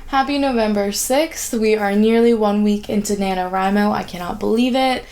Happy November 6th. We are nearly 1 week into NaNoWriMo. I cannot believe it.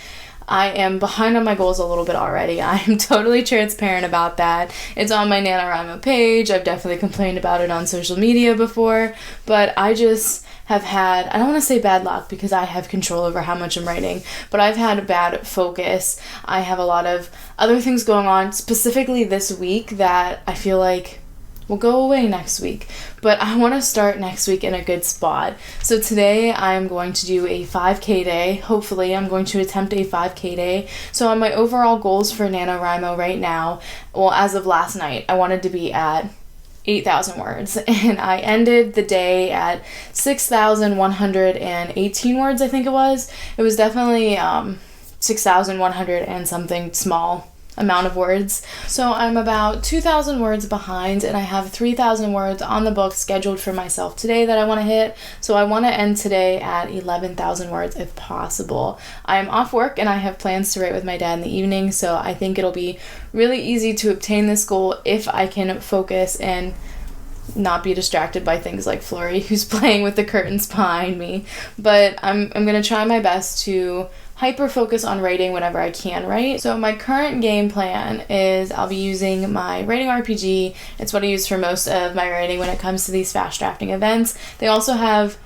I am behind on my goals a little bit already. I am totally transparent about that. It's on my NaNoWriMo page. I've definitely complained about it on social media before, but I just have had, I don't want to say bad luck because I have control over how much I'm writing, but I've had a bad focus. I have a lot of other things going on, specifically this week, that I feel like will go away next week, but I want to start next week in a good spot. So today I'm going to do a 5K day. Hopefully I'm going to attempt a 5K day. So on my overall goals for NaNoWriMo right now, well, as of last night, I wanted to be at 8,000 words, and I ended the day at 6,118 words, I think it was. It was definitely 6,100 and something small amount of words. So I'm about 2,000 words behind, and I have 3,000 words on the book scheduled for myself today that I want to hit. So I want to end today at 11,000 words if possible. I am off work and I have plans to write with my dad in the evening, so I think it'll be really easy to obtain this goal if I can focus and not be distracted by things like Flurry, who's playing with the curtains behind me. But I'm going to try my best to hyper focus on writing whenever I can write. So my current game plan is I'll be using my writing RPG. It's what I use for most of my writing when it comes to these fast drafting events. They also have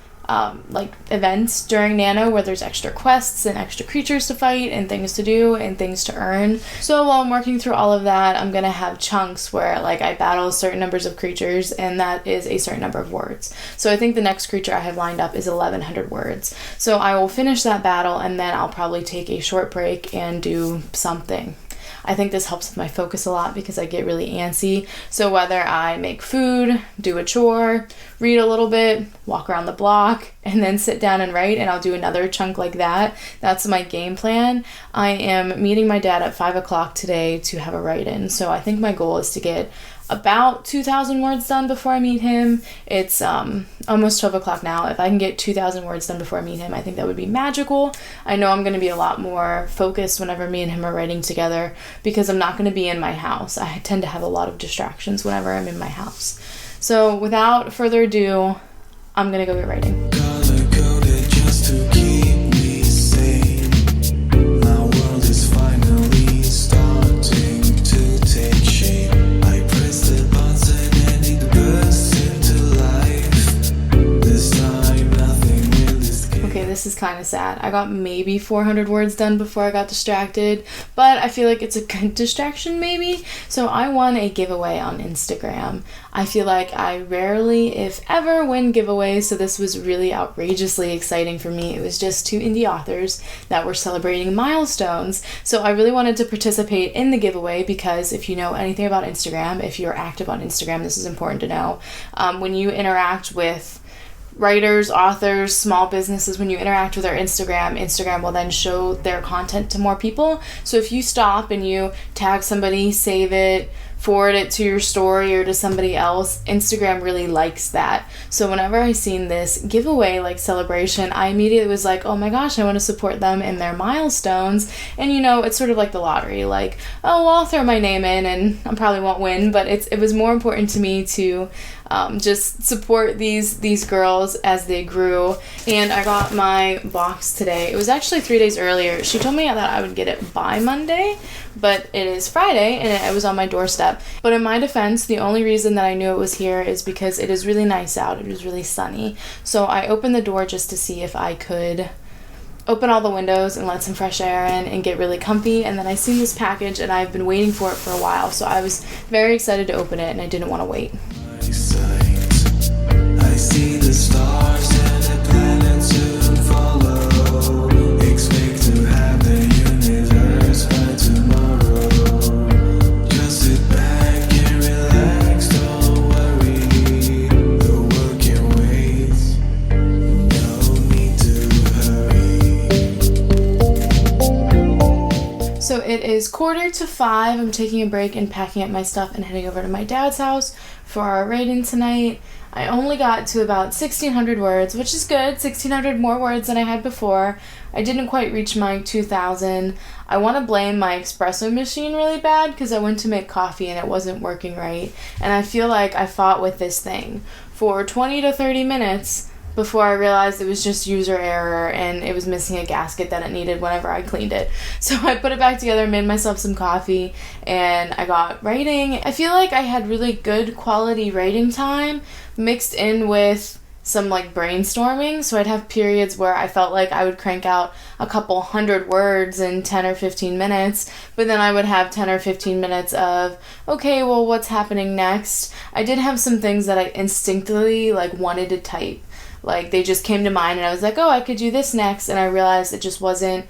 like events during Nano where there's extra quests and extra creatures to fight and things to do and things to earn. So while I'm working through all of that, I'm gonna have chunks where like I battle certain numbers of creatures, and that is a certain number of words. So I think the next creature I have lined up is 1,100 words. So I will finish that battle, and then I'll probably take a short break and do something. I think this helps with my focus a lot because I get really antsy. So whether I make food, do a chore, read a little bit, walk around the block, and then sit down and write, and I'll do another chunk like that. That's my game plan. I am meeting my dad at 5 o'clock today to have a write-in. So I think my goal is to get about 2,000 words done before I meet him. It's almost 12 o'clock now. If I can get 2,000 words done before I meet him, I think that would be magical. I know I'm going to be a lot more focused whenever me and him are writing together because I'm not going to be in my house. I tend to have a lot of distractions whenever I'm in my house. So without further ado, I'm going to go get writing. This is kind of sad. I got maybe 400 words done before I got distracted, but I feel like it's a good distraction maybe. So I won a giveaway on Instagram. I feel like I rarely, if ever, win giveaways, so this was really outrageously exciting for me. It was just 2 indie authors that were celebrating milestones. So I really wanted to participate in the giveaway because if you know anything about Instagram, if you're active on Instagram, this is important to know. When you interact with writers, authors, small businesses, when you interact with their Instagram will then show their content to more people. So if you stop and you tag somebody, save it, forward it to your story or to somebody else, Instagram really likes that. So whenever I seen this giveaway like celebration, I immediately was like, oh my gosh, I want to support them in their milestones. And you know, it's sort of like the lottery, like, oh, well, I'll throw my name in and I probably won't win, but it was more important to me to just support these girls as they grew. And I got my box today. It was actually 3 days earlier. She told me that I would get it by Monday, but it is Friday and it was on my doorstep. But in my defense, the only reason that I knew it was here is because it is really nice out. It was really sunny. So I opened the door just to see if I could open all the windows and let some fresh air in and get really comfy. And then I seen this package and I've been waiting for it for a while. So I was very excited to open it and I didn't want to wait. I see the stars and the planets soon follow. Expect to have the universe by tomorrow. Just sit back and relax, don't worry. The world can wait, no need to hurry. So it is 4:45. I'm taking a break and packing up my stuff and heading over to my dad's house for our write-in tonight. I only got to about 1,600 words, which is good. 1,600 more words than I had before. I didn't quite reach my 2,000. I want to blame my espresso machine really bad because I went to make coffee and it wasn't working right. And I feel like I fought with this thing for 20 to 30 minutes before I realized it was just user error and it was missing a gasket that it needed whenever I cleaned it. So I put it back together, made myself some coffee, and I got writing. I feel like I had really good quality writing time mixed in with some like brainstorming. So I'd have periods where I felt like I would crank out a couple hundred words in 10 or 15 minutes, but then I would have 10 or 15 minutes of, okay, well, what's happening next? I did have some things that I instinctively like wanted to type. Like they just came to mind and I was like, oh, I could do this next, and I realized it just wasn't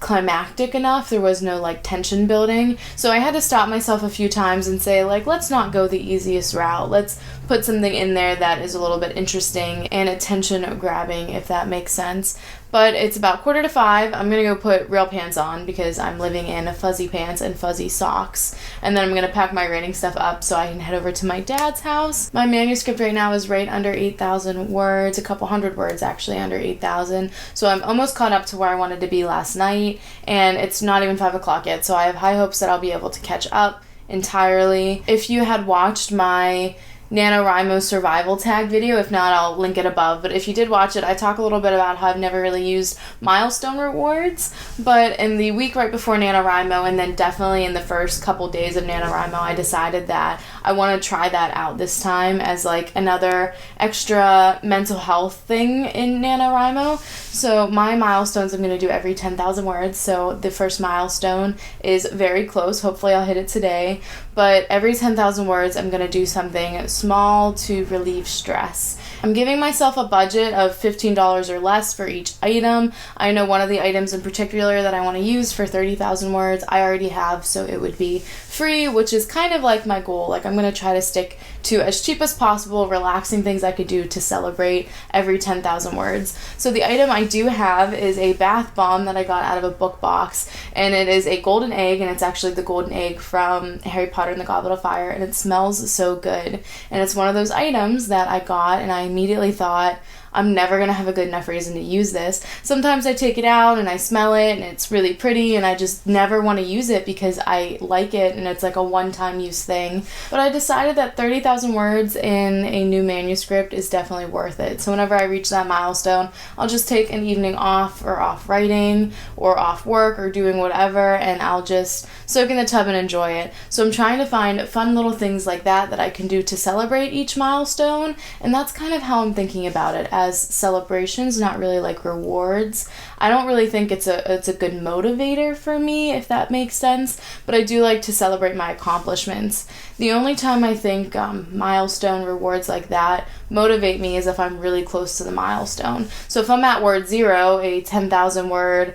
climactic enough. There was no like tension building. So I had to stop myself a few times and say, like, let's not go the easiest route. Let's put something in there that is a little bit interesting and attention grabbing, if that makes sense. But it's about 4:45. I'm gonna go put real pants on because I'm living in fuzzy pants and fuzzy socks, and then I'm gonna pack my writing stuff up so I can head over to my dad's house. My manuscript right now is right under 8,000 words, a couple hundred words actually under 8,000, so I'm almost caught up to where I wanted to be last night, and it's not even 5 o'clock yet, so I have high hopes that I'll be able to catch up entirely. If you had watched my NaNoWriMo Survival Tag video. If not, I'll link it above. But if you did watch it, I talk a little bit about how I've never really used milestone rewards. But in the week right before NaNoWriMo, and then definitely in the first couple days of NaNoWriMo, I decided that I want to try that out this time as like another extra mental health thing in NaNoWriMo. So my milestones I'm going to do every 10,000 words. So the first milestone is very close. Hopefully I'll hit it today. But every 10,000 words, I'm going to do something small to relieve stress. I'm giving myself a budget of $15 or less for each item. I know one of the items in particular that I want to use for 30,000 words I already have, so it would be free, which is kind of like my goal. Like I'm going to try to stick to as cheap as possible, relaxing things I could do to celebrate every 10,000 words. So the item I do have is a bath bomb that I got out of a book box, and it is a golden egg, and it's actually the golden egg from Harry Potter and the Goblet of Fire, and it smells so good. And it's one of those items that I got, and I immediately thought, I'm never going to have a good enough reason to use this. Sometimes I take it out and I smell it and it's really pretty and I just never want to use it because I like it and it's like a one-time use thing. But I decided that 30,000 words in a new manuscript is definitely worth it. So whenever I reach that milestone, I'll just take an evening off, or off writing or off work or doing whatever, and I'll just soak in the tub and enjoy it. So I'm trying to find fun little things like that I can do to celebrate each milestone, and that's kind of how I'm thinking about it, as celebrations, not really like rewards. I don't really think it's a good motivator for me, if that makes sense, but I do like to celebrate my accomplishments. The only time I think milestone rewards like that motivate me is if I'm really close to the milestone. So if I'm at word 0, a 10,000 word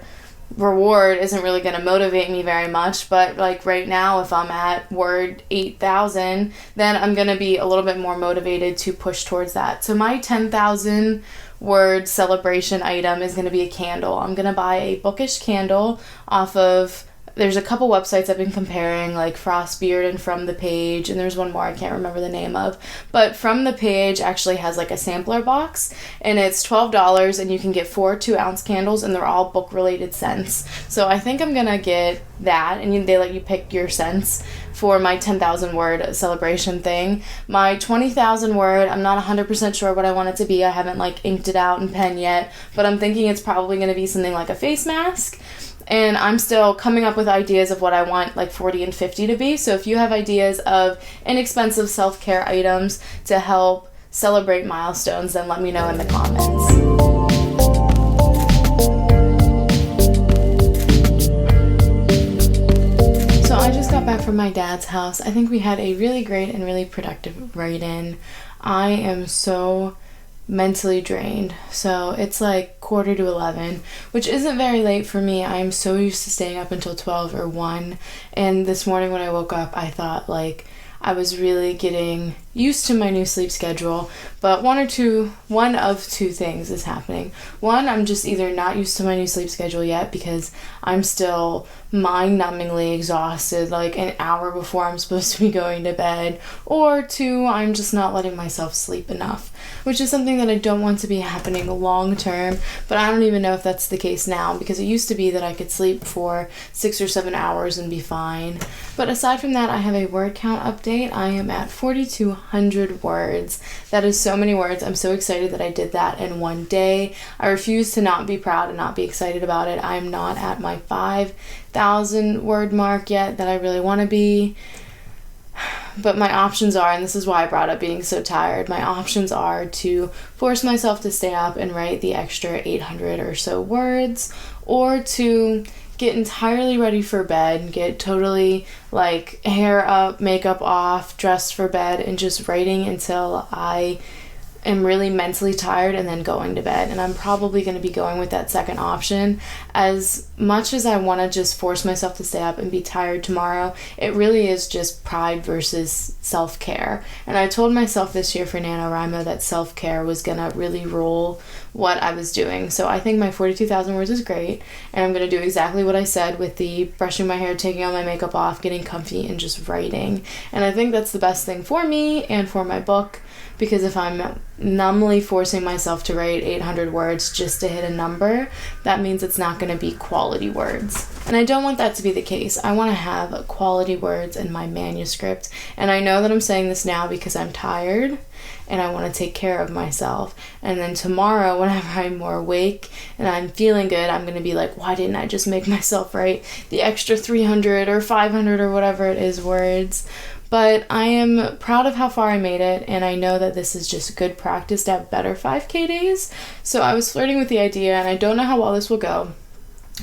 reward isn't really going to motivate me very much, but like right now, if I'm at word 8,000, then I'm going to be a little bit more motivated to push towards that. So my 10,000 word celebration item is going to be a candle. I'm going to buy a bookish candle off of, there's a couple websites I've been comparing, like Frostbeard and From the Page, and there's one more I can't remember the name of, but From the Page actually has like a sampler box, and it's $12, and you can get 4 2-ounce candles, and they're all book related scents. So I think I'm gonna get that, and they let you pick your scents for my 10,000 word celebration thing. My 20,000 word, I'm not 100% sure what I want it to be. I haven't like inked it out in pen yet, but I'm thinking it's probably going to be something like a face mask. And I'm still coming up with ideas of what I want like 40 and 50 to be. So if you have ideas of inexpensive self-care items to help celebrate milestones, then let me know in the comments. So I just got back from my dad's house. I think we had a really great and really productive write-in. I am so mentally drained. So it's like 10:45, which isn't very late for me. I'm so used to staying up until 12 or 1. And this morning when I woke up, I thought like I was really getting used to my new sleep schedule, but one of two things is happening. One, I'm just either not used to my new sleep schedule yet because I'm still mind-numbingly exhausted like an hour before I'm supposed to be going to bed, or 2, I'm just not letting myself sleep enough, which is something that I don't want to be happening long term, but I don't even know if that's the case now, because it used to be that I could sleep for 6 or 7 hours and be fine. But aside from that, I have a word count update. I am at 4,200 200 words. That is so many words. I'm so excited that I did that in one day. I refuse to not be proud and not be excited about it. I'm not at my 5,000 word mark yet that I really want to be. But my options are, and this is why I brought up being so tired, my options are to force myself to stay up and write the extra 800 or so words, or to get entirely ready for bed, get totally like hair up, makeup off, dressed for bed, and just writing until I am really mentally tired and then going to bed. And I'm probably going to be going with that second option. As much as I want to just force myself to stay up and be tired tomorrow, it really is just pride versus self-care. And I told myself this year for NaNoWriMo that self-care was going to really rule what I was doing. So I think my 42,000 words is great, and I'm going to do exactly what I said with the brushing my hair, taking all my makeup off, getting comfy, and just writing. And I think that's the best thing for me and for my book, because if I'm numbly forcing myself to write 800 words just to hit a number, that means it's not going to be quality words. And I don't want that to be the case. I want to have quality words in my manuscript. And I know that I'm saying this now because I'm tired and I want to take care of myself. And then tomorrow, whenever I'm more awake and I'm feeling good, I'm going to be like, why didn't I just make myself write the extra 300 or 500 or whatever it is words? But I am proud of how far I made it, and I know that this is just good practice to have better 5K days. So I was flirting with the idea, and I don't know how well this will go,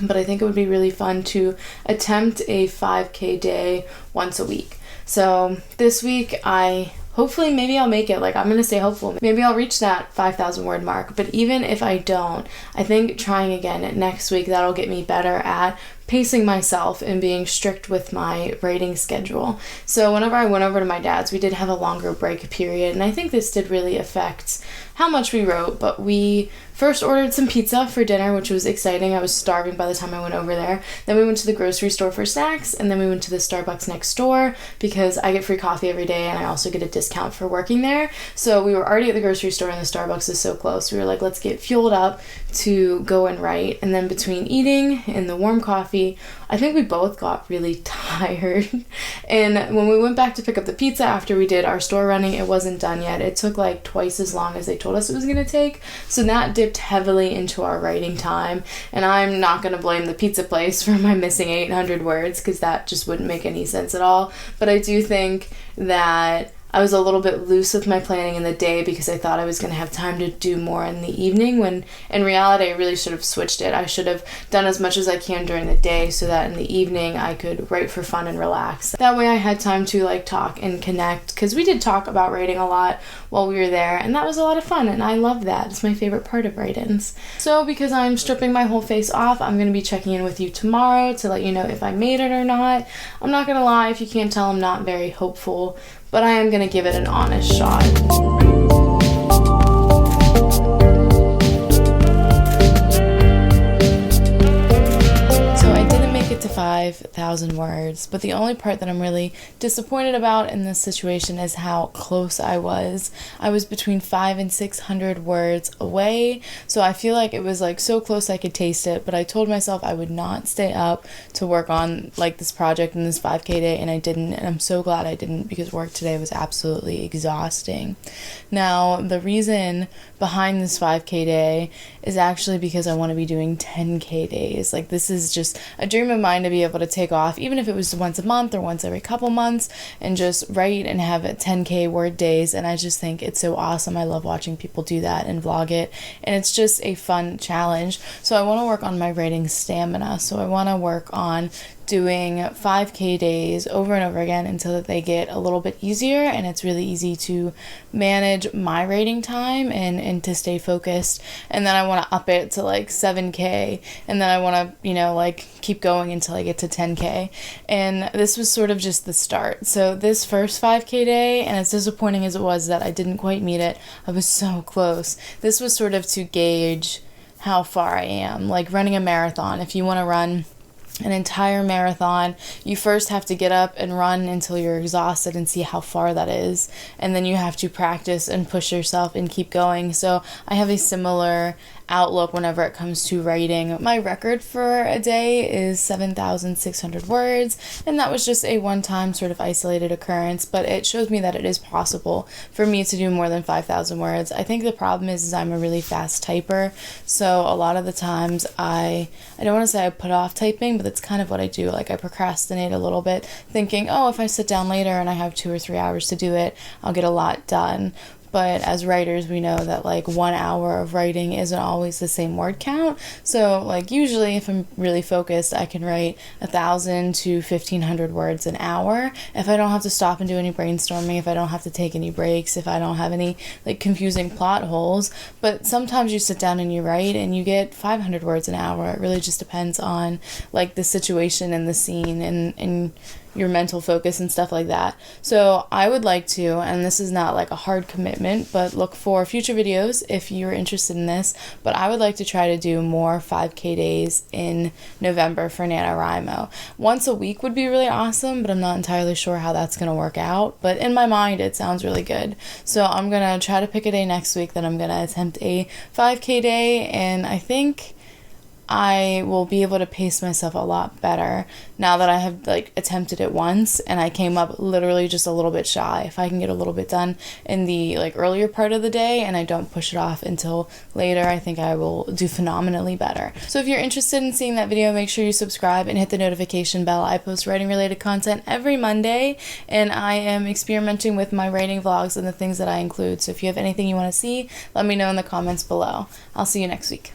but I think it would be really fun to attempt a 5K day once a week. So this week, hopefully maybe I'll make it. Like, I'm going to stay hopeful. Maybe I'll reach that 5,000 word mark. But even if I don't, I think trying again next week, that'll get me better at pacing myself and being strict with my writing schedule. So whenever I went over to my dad's, we did have a longer break period, and I think this did really affect how much we wrote. But we first ordered some pizza for dinner, which was exciting. I was starving by the time I went over there. Then we went to the grocery store for snacks, and then we went to the Starbucks next door because I get free coffee every day and I also get a discount for working there. So we were already at the grocery store and the Starbucks is so close. We were like, let's get fueled up to go and write. And then between eating and the warm coffee, I think we both got really tired. And when we went back to pick up the pizza after we did our store running, it wasn't done yet. It took like twice as long as they told us it was going to take. So that dipped heavily into our writing time. And I'm not going to blame the pizza place for my missing 800 words, because that just wouldn't make any sense at all. But I do think that I was a little bit loose with my planning in the day because I thought I was going to have time to do more in the evening, when in reality I really should have switched it. I should have done as much as I can during the day so that in the evening I could write for fun and relax. That way I had time to like talk and connect, because we did talk about writing a lot while we were there, and that was a lot of fun, and I love that. It's my favorite part of write-ins. So because I'm stripping my whole face off, I'm going to be checking in with you tomorrow to let you know if I made it or not. I'm not going to lie, if you can't tell, I'm not very hopeful, but I am going to give it an honest shot. To 5,000 words, but the only part that I'm really disappointed about in this situation is how close I was. I was between 500 and 600 words away, so I feel like it was like so close I could taste it, but I told myself I would not stay up to work on like this project in this 5K day, and I didn't, and I'm so glad I didn't, because work today was absolutely exhausting. Now, the reason behind this 5K day is actually because I want to be doing 10K days. Like, this is just a dream of mine to be able to take off, even if it was once a month or once every couple months, and just write and have 10K word days. And I just think it's so awesome. I love watching people do that and vlog it, and it's just a fun challenge. So I want to work on my writing stamina. So I want to work on doing 5K days over and over again until that they get a little bit easier, and it's really easy to manage my writing time and to stay focused. And then I want to up it to like 7K, and then I want to, like keep going until I get to 10K. And this was sort of just the start. So this first 5K day, and as disappointing as it was that I didn't quite meet it, I was so close. This was sort of to gauge how far I am. Like running a marathon. If you want to run an entire marathon, you first have to get up and run until you're exhausted and see how far that is, and then you have to practice and push yourself and keep going. So I have a similar outlook whenever it comes to writing. My record for a day is 7,600 words, and that was just a one-time sort of isolated occurrence, but it shows me that it is possible for me to do more than 5,000 words. I think the problem is I'm a really fast typer, so a lot of the times I don't want to say I put off typing, but that's kind of what I do. Like, I procrastinate a little bit, thinking, oh, if I sit down later and I have 2 or 3 hours to do it, I'll get a lot done. But as writers, we know that like 1 hour of writing isn't always the same word count. So like usually if I'm really focused, I can write 1,000 to 1,500 words an hour. If I don't have to stop and do any brainstorming, if I don't have to take any breaks, if I don't have any like confusing plot holes. But sometimes you sit down and you write and you get 500 words an hour. It really just depends on like the situation and the scene and your mental focus and stuff like that. So I would like to, and this is not like a hard commitment, but look for future videos if you're interested in this, but I would like to try to do more 5K days in November for NaNoWriMo. Once a week would be really awesome, but I'm not entirely sure how that's going to work out, but in my mind it sounds really good. So I'm going to try to pick a day next week that I'm going to attempt a 5K day, and I think I will be able to pace myself a lot better now that I have like attempted it once and I came up literally just a little bit shy. If I can get a little bit done in the like earlier part of the day and I don't push it off until later, I think I will do phenomenally better. So if you're interested in seeing that video, make sure you subscribe and hit the notification bell. I post writing related content every Monday, and I am experimenting with my writing vlogs and the things that I include. So if you have anything you want to see, let me know in the comments below. I'll see you next week.